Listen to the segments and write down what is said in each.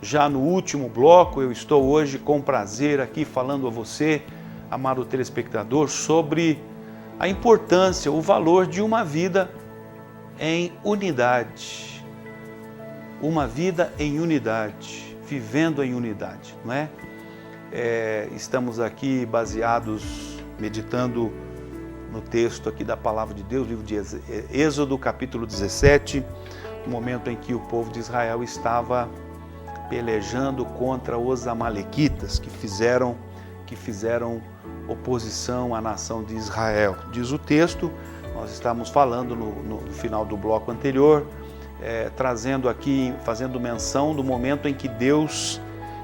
já no último bloco, eu estou hoje com prazer aqui falando a você, amado telespectador, sobre a importância, o valor de uma vida em unidade. Uma vida em unidade, vivendo em unidade, não é? Estamos aqui baseados, meditando no texto aqui da Palavra de Deus, livro de Êxodo, capítulo 17, no momento em que o povo de Israel estava pelejando contra os amalequitas, que fizeram oposição à nação de Israel. Diz o texto, nós estávamos falando no final do bloco anterior, trazendo aqui, fazendo menção do momento em que Deus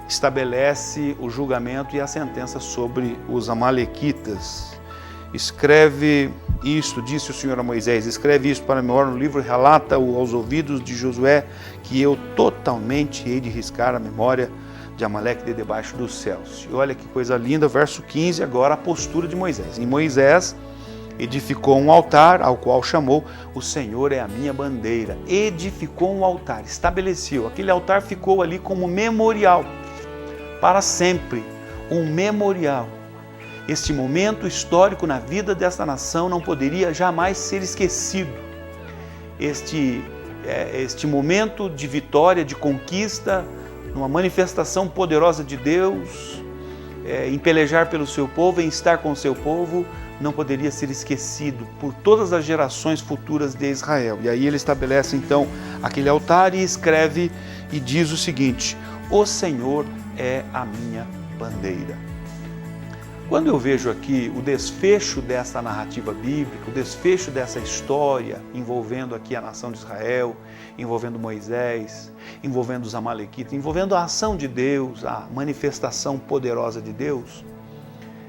estabelece o julgamento e a sentença sobre os amalequitas. Escreve isto, disse o Senhor a Moisés, escreve isto para memória no livro, relata-o aos ouvidos de Josué, que eu totalmente hei de riscar a memória de Amaleque de debaixo dos céus. E olha que coisa linda, verso 15, agora a postura de Moisés. E Moisés edificou um altar, ao qual chamou, o Senhor é a minha bandeira. Edificou um altar, estabeleceu. Aquele altar ficou ali como memorial, para sempre, um memorial. Este momento histórico na vida desta nação não poderia jamais ser esquecido. Este momento de vitória, de conquista, numa manifestação poderosa de Deus, em pelejar pelo seu povo, em estar com o seu povo, não poderia ser esquecido por todas as gerações futuras de Israel. E aí ele estabelece então aquele altar e escreve e diz o seguinte: o Senhor é a minha bandeira. Quando eu vejo aqui o desfecho dessa narrativa bíblica, o desfecho dessa história envolvendo aqui a nação de Israel, envolvendo Moisés, envolvendo os amalequitas, envolvendo a ação de Deus, a manifestação poderosa de Deus,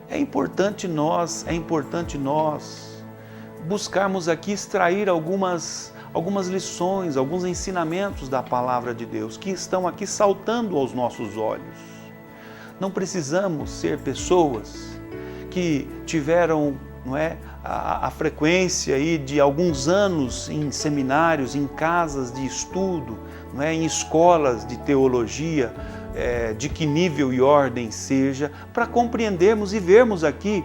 é importante nós buscarmos aqui extrair algumas lições, alguns ensinamentos da palavra de Deus que estão aqui saltando aos nossos olhos. Não precisamos ser pessoas que tiveram, não é, a frequência aí de alguns anos em seminários, em casas de estudo, não é, em escolas de teologia, de que nível e ordem seja, para compreendermos e vermos aqui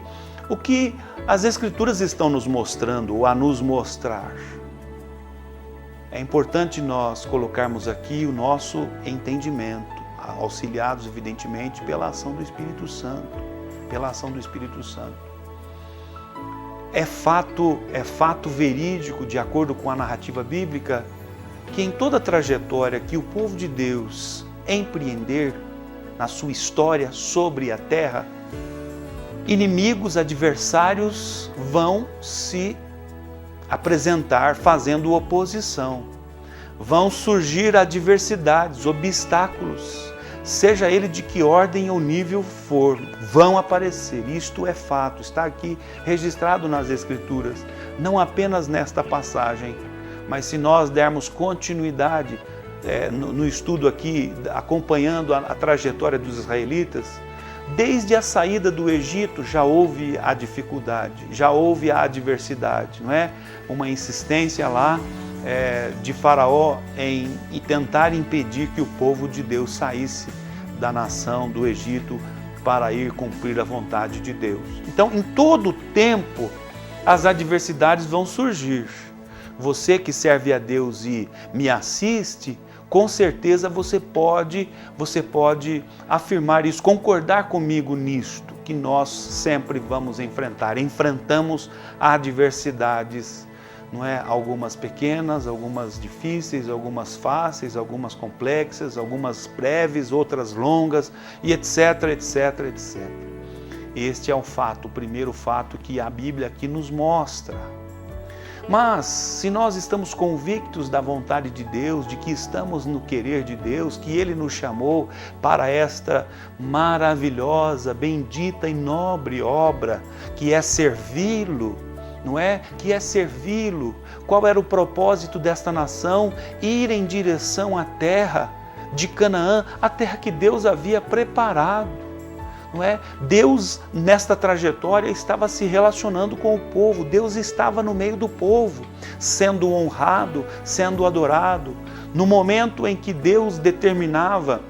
o que as Escrituras estão nos mostrando ou a nos mostrar. É importante nós colocarmos aqui o nosso entendimento, auxiliados evidentemente pela ação do Espírito Santo, É fato verídico, de acordo com a narrativa bíblica, que em toda a trajetória que o povo de Deus empreender na sua história sobre a terra, inimigos, adversários vão se apresentar fazendo oposição. Vão surgir adversidades, obstáculos, seja ele de que ordem ou nível for, vão aparecer. Isto é fato, está aqui registrado nas Escrituras, não apenas nesta passagem, mas se nós dermos continuidade no estudo aqui, acompanhando a trajetória dos israelitas, desde a saída do Egito já houve a dificuldade, já houve a adversidade, não é? Uma insistência lá de Faraó em tentar impedir que o povo de Deus saísse da nação do Egito para ir cumprir a vontade de Deus. Então, em todo tempo, as adversidades vão surgir. Você que serve a Deus e me assiste, com certeza você pode afirmar isso, concordar comigo nisto, que nós sempre vamos enfrentamos adversidades, não é? Algumas pequenas, algumas difíceis, algumas fáceis, algumas complexas, algumas breves, outras longas, e etc, etc, etc. Este é o primeiro fato que a Bíblia aqui nos mostra. Mas, se nós estamos convictos da vontade de Deus, de que estamos no querer de Deus, que Ele nos chamou para esta maravilhosa, bendita e nobre obra, que é servi-lo, não é? Que é servi-lo. Qual era o propósito desta nação? Ir em direção à terra de Canaã, a terra que Deus havia preparado. Não é? Deus, nesta trajetória, estava se relacionando com o povo. Deus estava no meio do povo, sendo honrado, sendo adorado. No momento em que Deus determinava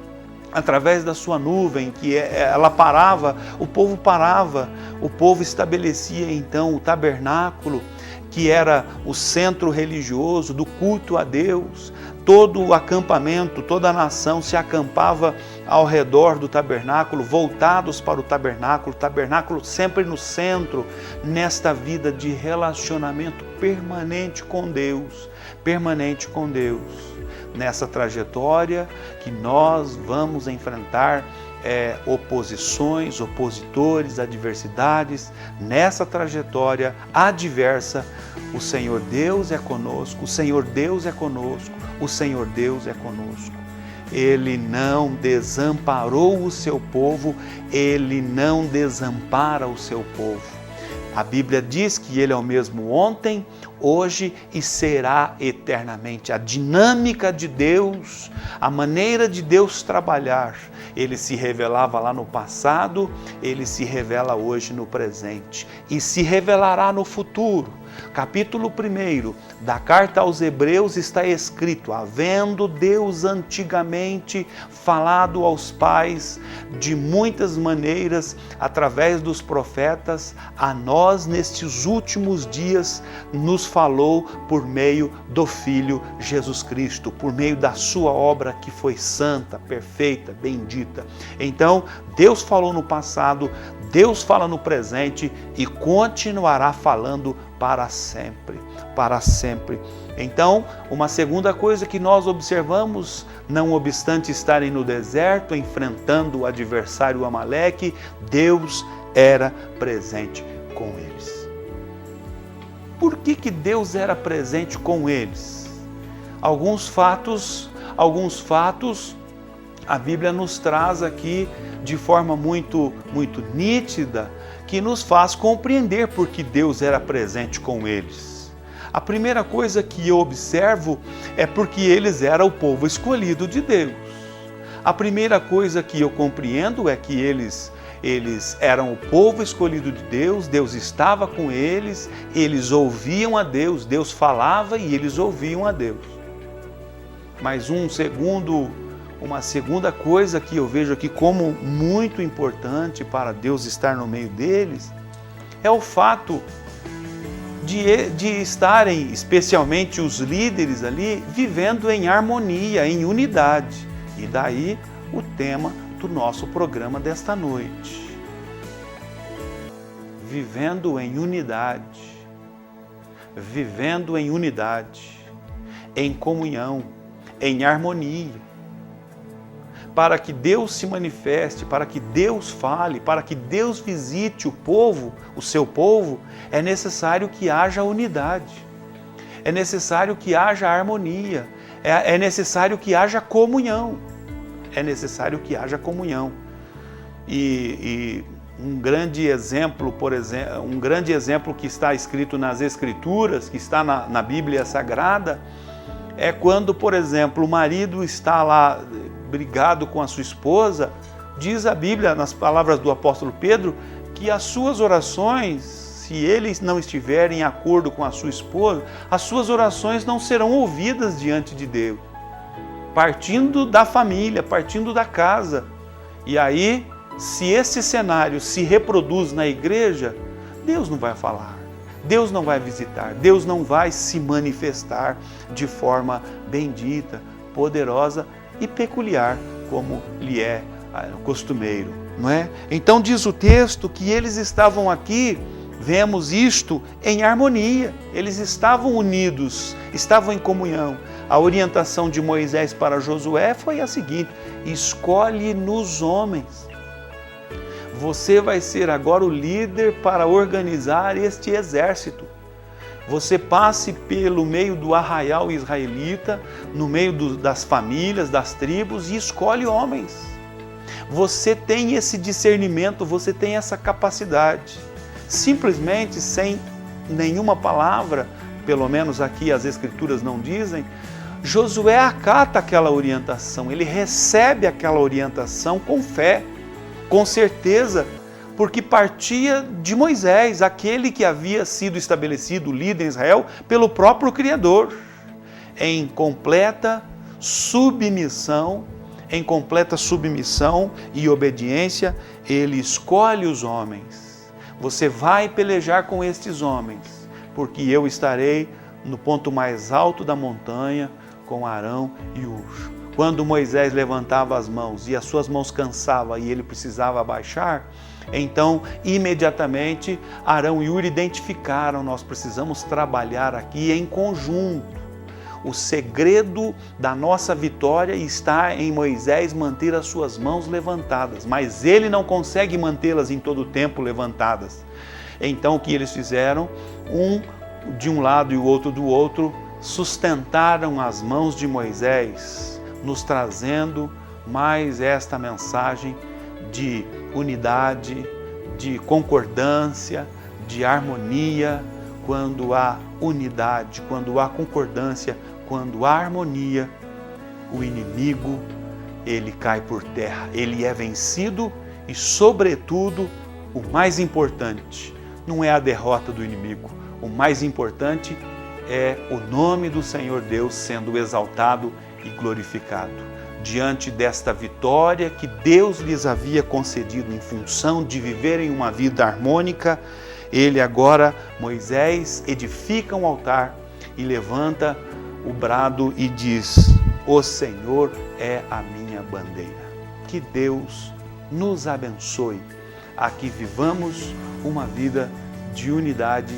através da sua nuvem, que ela parava, o povo estabelecia então o tabernáculo, que era o centro religioso do culto a Deus. Todo o acampamento, toda a nação se acampava ao redor do tabernáculo, voltados para o tabernáculo sempre no centro, nesta vida de relacionamento permanente com Deus, nessa trajetória que nós vamos enfrentar oposições, opositores, adversidades. Nessa trajetória adversa, o Senhor Deus é conosco, o Senhor Deus é conosco, o Senhor Deus é conosco. Ele não desamparou o seu povo, Ele não desampara o seu povo. A Bíblia diz que Ele é o mesmo ontem, hoje e será eternamente. A dinâmica de Deus, a maneira de Deus trabalhar, Ele se revelava lá no passado, Ele se revela hoje no presente e se revelará no futuro. Capítulo 1 da carta aos Hebreus está escrito: havendo Deus antigamente falado aos pais de muitas maneiras através dos profetas, a nós nestes últimos dias nos falou por meio do Filho Jesus Cristo, por meio da sua obra que foi santa, perfeita, bendita. Então, Deus falou no passado, Deus fala no presente e continuará falando para sempre, para sempre. Então, uma segunda coisa que nós observamos, não obstante estarem no deserto, enfrentando o adversário Amaleque, Deus era presente com eles. Por que Deus era presente com eles? Alguns fatos a Bíblia nos traz aqui de forma muito nítida, que nos faz compreender por que Deus era presente com eles. A primeira coisa que eu observo é porque eles eram o povo escolhido de Deus. A primeira coisa que eu compreendo é que eles eram o povo escolhido de Deus, Deus estava com eles ouviam a Deus, Deus falava e eles ouviam a Deus. Mas uma segunda coisa que eu vejo aqui como muito importante para Deus estar no meio deles é o fato de estarem, especialmente os líderes ali, vivendo em harmonia, em unidade. E daí o tema do nosso programa desta noite. Vivendo em unidade, em comunhão, em harmonia. Para que Deus se manifeste, para que Deus fale, para que Deus visite o povo, o seu povo, é necessário que haja unidade, é necessário que haja harmonia, é necessário que haja comunhão, E um grande exemplo, que está escrito nas Escrituras, que está na Bíblia Sagrada, é quando, por exemplo, o marido está lá brigado com a sua esposa. Diz a Bíblia, nas palavras do apóstolo Pedro, que as suas orações, se ele não estiver em acordo com a sua esposa, as suas orações não serão ouvidas diante de Deus. Partindo da família, partindo da casa. E aí, se esse cenário se reproduz na igreja, Deus não vai falar, Deus não vai visitar, Deus não vai se manifestar de forma bendita, poderosa e peculiar, como lhe é costumeiro, não é? Então diz o texto que eles estavam aqui, vemos isto em harmonia, eles estavam unidos, estavam em comunhão. A orientação de Moisés para Josué foi a seguinte: escolhe nos homens. Você vai ser agora o líder para organizar este exército. Você passe pelo meio do arraial israelita, no meio das famílias, das tribos, e escolhe homens. Você tem esse discernimento, você tem essa capacidade. Simplesmente, sem nenhuma palavra, pelo menos aqui as Escrituras não dizem, Josué acata aquela orientação, ele recebe aquela orientação com fé, com certeza, porque partia de Moisés, aquele que havia sido estabelecido líder em Israel pelo próprio Criador, em completa submissão, em completa submissão e obediência, ele escolhe os homens. Você vai pelejar com estes homens, porque eu estarei no ponto mais alto da montanha com Arão e Hur. Quando Moisés levantava as mãos e as suas mãos cansavam e ele precisava abaixar, então imediatamente Arão e Hur identificaram: nós precisamos trabalhar aqui em conjunto. O segredo da nossa vitória está em Moisés manter as suas mãos levantadas, mas ele não consegue mantê-las em todo o tempo levantadas. Então o que eles fizeram? Um de um lado e o outro do outro, sustentaram as mãos de Moisés, nos trazendo mais esta mensagem de unidade, de concordância, de harmonia. Quando há unidade, quando há concordância, quando há harmonia, o inimigo, ele cai por terra, ele é vencido e, sobretudo, o mais importante não é a derrota do inimigo, o mais importante é o nome do Senhor Deus sendo exaltado e glorificado. Diante desta vitória que Deus lhes havia concedido em função de viverem uma vida harmônica, ele agora, Moisés, edifica um altar e levanta o brado e diz: o Senhor é a minha bandeira. Que Deus nos abençoe a que vivamos uma vida de unidade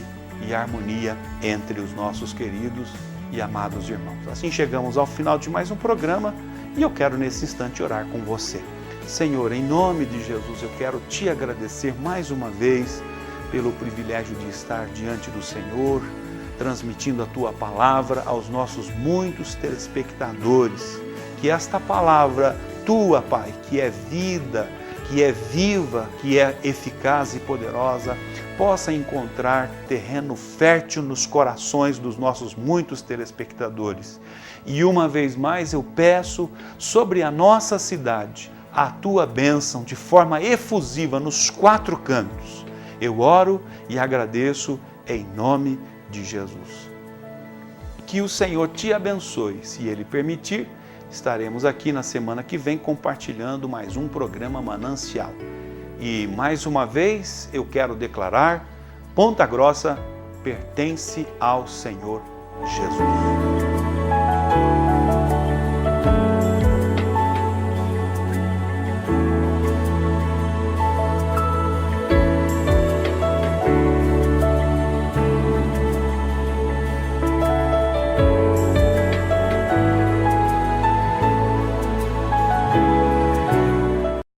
e harmonia entre os nossos queridos e amados irmãos. Assim chegamos ao final de mais um programa e eu quero nesse instante orar com você. Senhor, em nome de Jesus, eu quero te agradecer mais uma vez pelo privilégio de estar diante do Senhor, transmitindo a Tua palavra aos nossos muitos telespectadores. Que esta palavra Tua, Pai, que é vida, que é viva, que é eficaz e poderosa, possa encontrar terreno fértil nos corações dos nossos muitos telespectadores. E uma vez mais eu peço sobre a nossa cidade a Tua bênção de forma efusiva nos 4 cantos. Eu oro e agradeço em nome de Jesus. Que o Senhor te abençoe. Se Ele permitir, estaremos aqui na semana que vem compartilhando mais um programa Manancial. E mais uma vez eu quero declarar: Ponta Grossa pertence ao Senhor Jesus.